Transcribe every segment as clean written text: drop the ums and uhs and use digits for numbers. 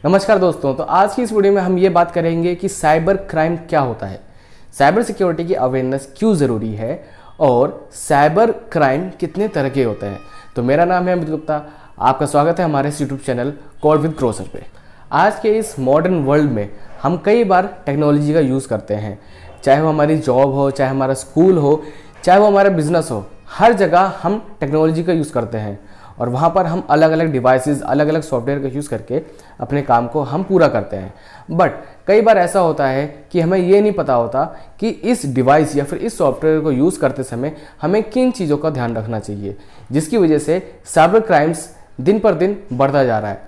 नमस्कार दोस्तों, तो आज की इस वीडियो में हम ये बात करेंगे कि साइबर क्राइम क्या होता है, साइबर सिक्योरिटी की अवेयरनेस क्यों ज़रूरी है और साइबर क्राइम कितने तरह के होते हैं। तो मेरा नाम है अमित गुप्ता, आपका स्वागत है हमारे यूट्यूब चैनल कोड विद क्रोसर पे। आज के इस मॉडर्न वर्ल्ड में हम कई बार टेक्नोलॉजी का यूज़ करते हैं, चाहे वो हमारी जॉब हो, चाहे हमारा स्कूल हो, चाहे वो हमारा बिजनेस हो, हर जगह हम टेक्नोलॉजी का यूज़ करते हैं और वहाँ पर हम अलग अलग डिवाइसेस, अलग अलग सॉफ्टवेयर का यूज़ करके अपने काम को हम पूरा करते हैं। बट कई बार ऐसा होता है कि हमें ये नहीं पता होता कि इस डिवाइस या फिर इस सॉफ्टवेयर को यूज़ करते समय हमें किन चीज़ों का ध्यान रखना चाहिए, जिसकी वजह से साइबर क्राइम्स दिन पर दिन बढ़ता जा रहा है।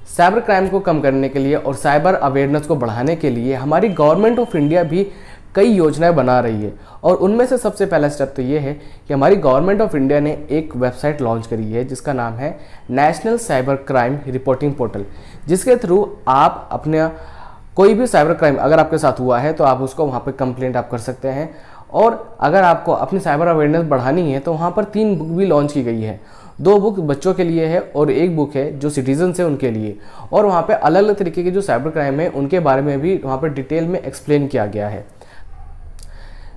साइबर क्राइम को कम करने के लिए और साइबर अवेयरनेस को बढ़ाने के लिए हमारी गवर्नमेंट ऑफ इंडिया भी कई योजनाएं बना रही है और उनमें से सबसे पहला स्टेप तो ये है कि हमारी गवर्नमेंट ऑफ इंडिया ने एक वेबसाइट लॉन्च करी है जिसका नाम है national cyber crime reporting portal, जिसके थ्रू आप अपने कोई भी साइबर क्राइम अगर आपके साथ हुआ है तो आप उसको वहाँ पे कंप्लेंट आप कर सकते हैं। और अगर आपको अपनी साइबर अवेयरनेस बढ़ानी है तो वहाँ पर 3 बुक भी लॉन्च की गई है। 2 बुक बच्चों के लिए है और 1 बुक है जो सिटीजन्स है उनके लिए, और वहाँ पे अलग अलग तरीके के जो साइबर क्राइम है उनके बारे में भी वहाँ पर डिटेल में एक्सप्लेन किया गया है।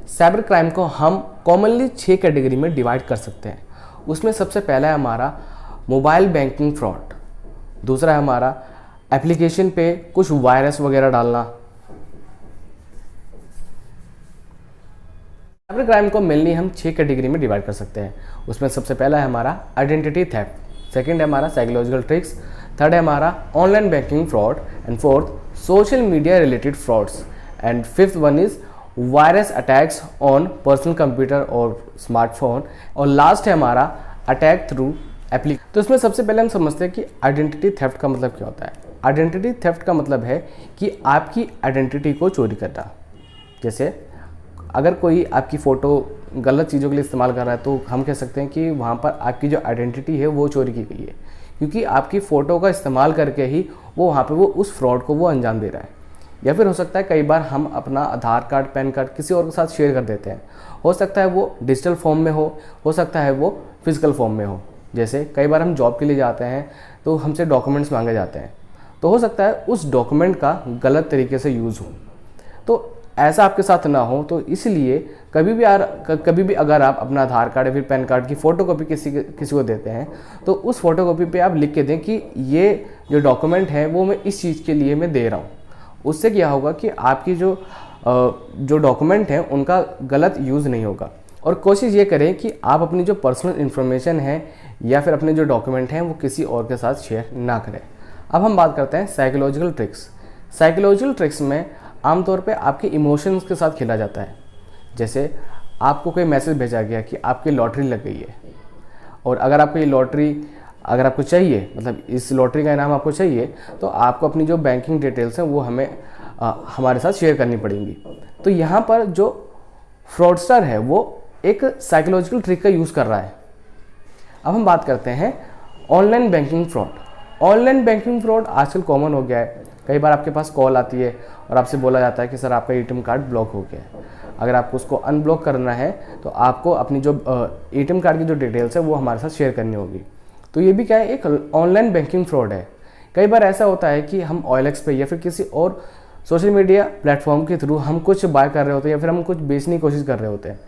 साइबर क्राइम को हम कॉमनली 6 कैटेगरी में डिवाइड कर सकते हैं। उसमें सबसे पहला है हमारा मोबाइल बैंकिंग फ्रॉड, दूसरा है हमारा एप्लीकेशन पे कुछ वायरस वगैरह डालना। साइबर क्राइम को मेनली हम 6 कैटेगरी में डिवाइड कर सकते हैं। उसमें सबसे पहला है हमारा आइडेंटिटी थेफ्ट, सेकंड है हमारा साइकोलॉजिकल ट्रिक्स, थर्ड है हमारा online banking fraud, and fourth social media related frauds, and fifth one is virus attacks on personal computer और स्मार्टफोन, और लास्ट है हमारा अटैक थ्रू एप्लीकेशन। तो इसमें सबसे पहले हम समझते हैं कि आइडेंटिटी थेफ्ट का मतलब क्या होता है। आइडेंटिटी थेफ्ट का मतलब है कि आपकी आइडेंटिटी को चोरी करना। जैसे अगर कोई आपकी फ़ोटो गलत चीज़ों के लिए इस्तेमाल कर रहा है तो हम कह सकते हैं कि वहाँ पर आपकी जो आइडेंटिटी है वो चोरी की गई है, क्योंकि आपकी फ़ोटो का इस्तेमाल करके ही वो वहाँ पर वो उस फ्रॉड को वो अंजाम दे रहा है। या फिर हो सकता है कई बार हम अपना आधार कार्ड, पैन कार्ड किसी और के साथ शेयर कर देते हैं। हो सकता है वो डिजिटल फॉर्म में हो सकता है वो फिजिकल फॉर्म में हो। जैसे कई बार हम जॉब के लिए जाते हैं तो हमसे डॉक्यूमेंट्स मांगे जाते हैं, तो हो सकता है उस डॉक्यूमेंट का गलत तरीके से यूज़ हो। तो ऐसा आपके साथ ना हो, तो इसलिए कभी भी अगर आप अपना आधार कार्ड या फिर पैन कार्ड की फ़ोटोकॉपी किसी को देते हैं तो उस फोटोकॉपी पे आप लिख के दें कि ये जो डॉक्यूमेंट है वो मैं इस चीज़ के लिए मैं दे रहा हूँ। उससे क्या होगा कि आपकी जो डॉक्यूमेंट हैं उनका गलत यूज़ नहीं होगा। और कोशिश ये करें कि आप अपनी जो पर्सनल इन्फॉर्मेशन है या फिर अपने जो डॉक्यूमेंट हैं वो किसी और के साथ शेयर ना करें। अब हम बात करते हैं साइकोलॉजिकल ट्रिक्स। साइकोलॉजिकल ट्रिक्स में आमतौर पे आपके इमोशंस के साथ खेला जाता है। जैसे आपको कोई मैसेज भेजा गया कि आपकी लॉटरी लग गई है, और अगर आपको ये लॉटरी अगर आपको चाहिए, मतलब इस लॉटरी का इनाम आपको चाहिए, तो आपको अपनी जो बैंकिंग डिटेल्स हैं वो हमारे साथ शेयर करनी पड़ेंगी। तो यहाँ पर जो फ्रॉडस्टर है वो एक साइकोलॉजिकल ट्रिक का यूज़ कर रहा है। अब हम बात करते हैं online banking fraud. Online banking fraud आजकल कॉमन हो गया है। कई बार आपके पास कॉल आती है और आपसे बोला जाता है कि सर आपका ATM कार्ड ब्लॉक हो गया है। अगर आपको उसको अनब्लॉक करना है तो आपको अपनी जो ATM कार्ड की जो डिटेल्स है वो हमारे साथ शेयर करनी होगी। तो ये भी क्या है, एक ऑनलाइन बैंकिंग फ्रॉड है। कई बार ऐसा होता है कि हम OLX पे या फिर किसी और सोशल मीडिया प्लेटफॉर्म के थ्रू हम कुछ बाय कर रहे होते हैं या फिर हम कुछ बेचने की कोशिश कर रहे होते हैं।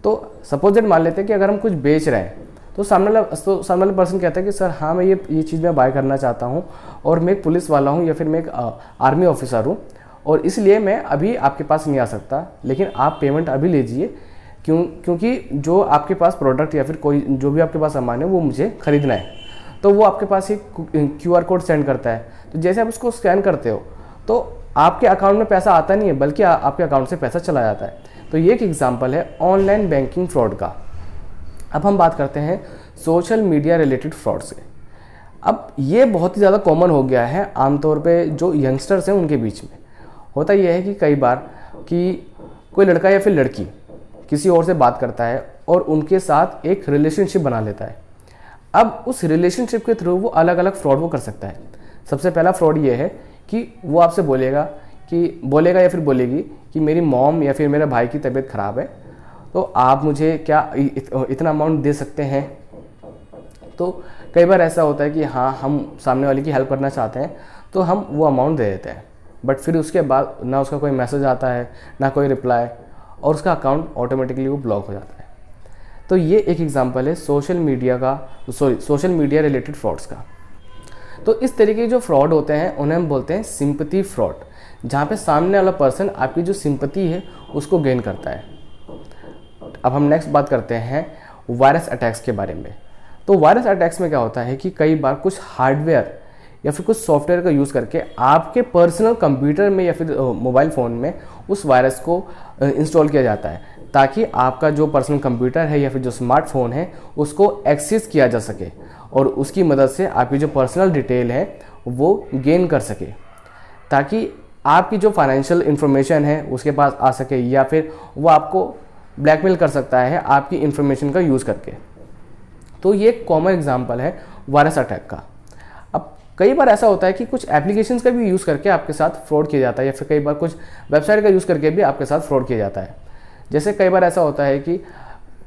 तो सपोज मान लेते हैं कि अगर हम कुछ बेच रहे हैं तो सामने वाला पर्सन कहता है कि सर हाँ मैं ये चीज़ मैं बाय करना चाहता हूँ और मैं एक पुलिस वाला हूँ या फिर मैं एक आर्मी ऑफिसर हूँ और इसलिए मैं अभी आपके पास नहीं आ सकता, लेकिन आप पेमेंट अभी लीजिए क्योंकि जो आपके पास प्रोडक्ट या फिर कोई जो भी आपके पास सामान है वो मुझे खरीदना है। तो वो आपके पास एक QR कोड सेंड करता है। तो जैसे आप उसको स्कैन करते हो तो आपके अकाउंट में पैसा आता नहीं है, बल्कि आपके अकाउंट से पैसा चला जाता है। तो ये एक एग्जांपल है ऑनलाइन बैंकिंग फ्रॉड का। अब हम बात करते हैं सोशल मीडिया रिलेटेड फ्रॉड से। अब ये बहुत ही ज़्यादा कॉमन हो गया है आमतौर पे जो यंगस्टर्स हैं उनके बीच में। होता यह है कि कई बार कि कोई लड़का या फिर लड़की किसी और से बात करता है और उनके साथ एक रिलेशनशिप बना लेता है। अब उस रिलेशनशिप के थ्रू वो अलग अलग फ्रॉड वो कर सकता है। सबसे पहला फ्रॉड ये है कि वो आपसे बोलेगा या फिर बोलेगी कि मेरी मॉम या फिर मेरे भाई की तबीयत ख़राब है, तो आप मुझे क्या इतना अमाउंट दे सकते हैं तो कई बार ऐसा होता है कि हाँ, हम सामने वाले की हेल्प करना चाहते हैं तो हम वो अमाउंट दे देते हैं, बट फिर उसके बाद ना उसका कोई मैसेज आता है, ना कोई रिप्लाई, और उसका अकाउंट ऑटोमेटिकली वो ब्लॉक हो जाता है। तो ये एक एग्जांपल है सोशल मीडिया रिलेटेड फ्रॉड्स का। तो इस तरीके के जो फ्रॉड होते हैं उन्हें हम बोलते हैं सिंपैथी फ्रॉड, जहाँ पे सामने वाला पर्सन आपकी जो सिंपैथी है उसको गेन करता है। अब हम नेक्स्ट बात करते हैं वायरस अटैक्स के बारे में। तो वायरस अटैक्स में क्या होता है कि कई बार कुछ हार्डवेयर या फिर कुछ सॉफ्टवेयर का यूज़ करके आपके पर्सनल कंप्यूटर में या फिर मोबाइल फ़ोन में उस वायरस को इंस्टॉल किया जाता है, ताकि आपका जो पर्सनल कंप्यूटर है या फिर जो स्मार्टफोन है उसको एक्सेस किया जा सके और उसकी मदद से आपकी जो पर्सनल डिटेल है वो गेन कर सके, ताकि आपकी जो फाइनेंशियल इन्फॉर्मेशन है उसके पास आ सके, या फिर वो आपको ब्लैकमेल कर सकता है आपकी इन्फॉर्मेशन का यूज़ करके। तो ये एक कॉमन एग्जांपल है वायरस अटैक का। अब कई बार ऐसा होता है कि कुछ एप्लीकेशंस का भी यूज़ करके आपके साथ फ्रॉड किया जाता है, या फिर कई बार कुछ वेबसाइट का यूज़ करके भी आपके साथ फ्रॉड किया जाता है। जैसे कई बार ऐसा होता है कि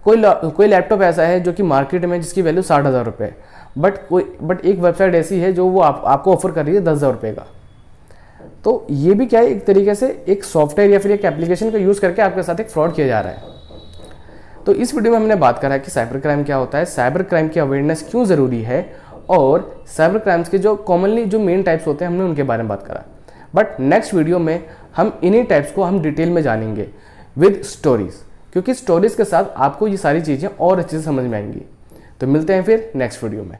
कोई लैपटॉप ऐसा है जो कि मार्केट में जिसकी वैल्यू 60,000 रुपये, बट एक वेबसाइट ऐसी है जो वो आपको ऑफर कर रही है 10,000 रुपये का। तो ये भी क्या है, एक तरीके से एक सॉफ्टवेयर या फिर एक एप्लीकेशन का यूज़ करके आपके साथ एक फ्रॉड किया जा रहा है। तो इस वीडियो में हमने बात करा है कि साइबर क्राइम क्या होता है, साइबर क्राइम की अवेयरनेस क्यों ज़रूरी है, और साइबर क्राइम्स के जो कॉमनली जो मेन टाइप्स होते हैं हमने उनके बारे में बात करा। बट नेक्स्ट वीडियो में हम इन्हीं टाइप्स को हम डिटेल में जानेंगे विद स्टोरीज, क्योंकि स्टोरीज के साथ आपको ये सारी चीज़ें और अच्छे से समझ में आएंगी। तो मिलते हैं फिर नेक्स्ट वीडियो में।